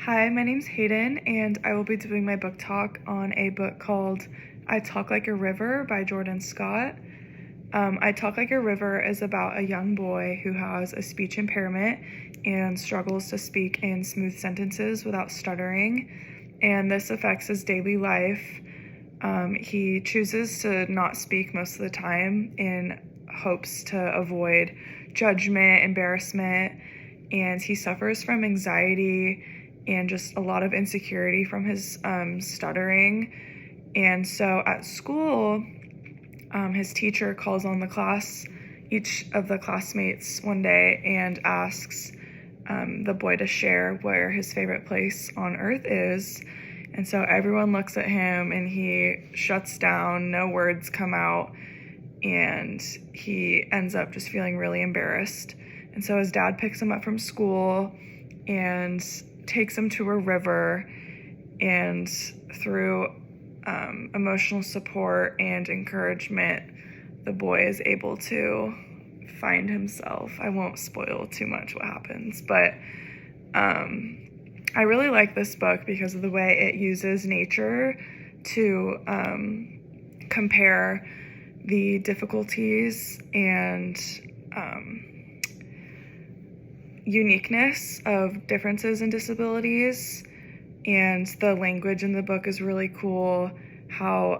Hi, my name's Hayden, and I will be doing my book talk on a book called I Talk Like a River by Jordan Scott. I Talk Like a River is about a young boy who has a speech impairment and struggles to speak in smooth sentences without stuttering, and this affects his daily life. He chooses to not speak most of the time in hopes to avoid judgment, embarrassment, and he suffers from anxiety and just a lot of insecurity from his stuttering. And so at school, his teacher calls on each of the classmates one day and asks the boy to share where his favorite place on earth is. And so everyone looks at him and he shuts down, no words come out, and he ends up just feeling really embarrassed. And so his dad picks him up from school and takes him to a river, and through emotional support and encouragement, the boy is able to find himself. I won't spoil too much what happens, but I really like this book because of the way it uses nature to compare the difficulties and uniqueness of differences in disabilities, and the language in the book is really cool. How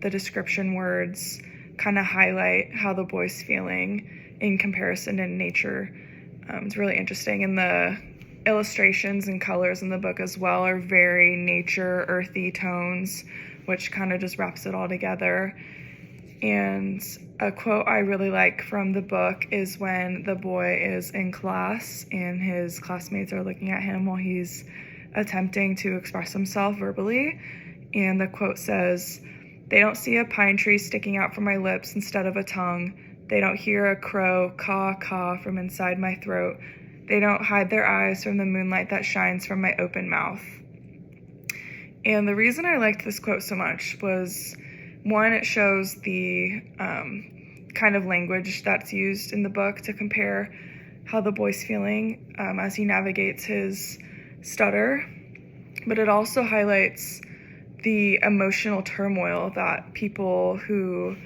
the description words kind of highlight how the boy's feeling in comparison to nature. It's really interesting, and the illustrations and colors in the book as well are very nature, earthy tones, which kind of just wraps it all together. And a quote I really like from the book is when the boy is in class and his classmates are looking at him while he's attempting to express himself verbally. And the quote says, "They don't see a pine tree sticking out from my lips instead of a tongue. They don't hear a crow caw caw from inside my throat. They don't hide their eyes from the moonlight that shines from my open mouth." And the reason I liked this quote so much was, one, it shows the kind of language that's used in the book to compare how the boy's feeling as he navigates his stutter, but it also highlights the emotional turmoil that people who,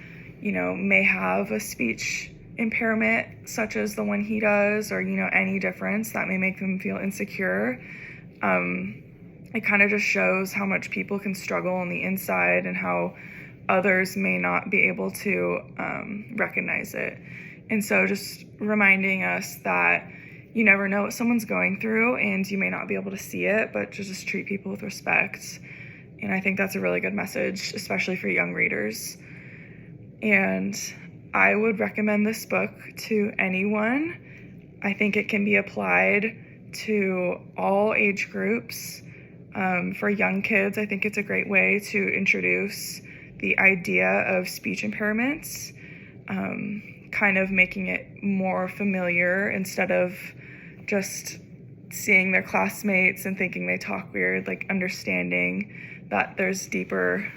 may have a speech impairment such as the one he does, or, any difference that may make them feel insecure. It kind of just shows how much people can struggle on the inside and how others may not be able to recognize it. And so just reminding us that you never know what someone's going through, and you may not be able to see it, but to just treat people with respect. And I think that's a really good message, especially for young readers. And I would recommend this book to anyone. I think it can be applied to all age groups. For young kids, I think it's a great way to introduce the idea of speech impairments, kind of making it more familiar instead of just seeing their classmates and thinking they talk weird, like understanding that there's deeper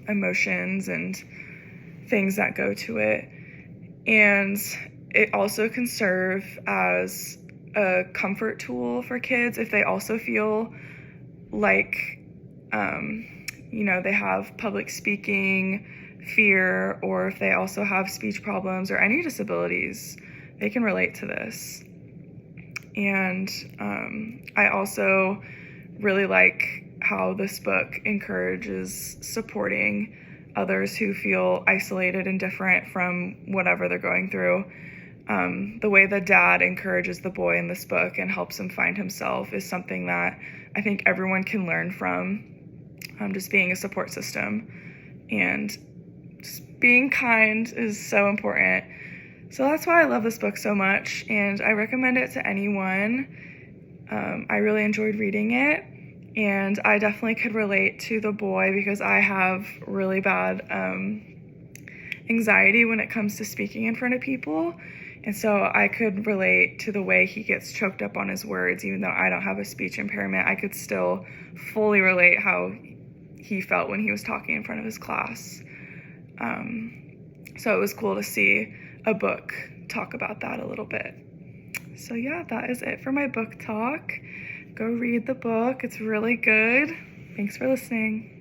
emotions and things that go to it. And it also can serve as a comfort tool for kids if they also feel like they have public speaking fear, or if they also have speech problems or any disabilities, they can relate to this. And I also really like how this book encourages supporting others who feel isolated and different from whatever they're going through. The way the dad encourages the boy in this book and helps him find himself is something that I think everyone can learn from. Just being a support system and just being kind is so important. So that's why I love this book so much, and I recommend it to anyone. I really enjoyed reading it, and I definitely could relate to the boy because I have really bad anxiety when it comes to speaking in front of people. And so I could relate to the way he gets choked up on his words. Even though I don't have a speech impairment, I could still fully relate how he felt when he was talking in front of his class. So it was cool to see a book talk about that a little bit. So yeah, that is it for my book talk. go read the book. It's really good. Thanks for listening.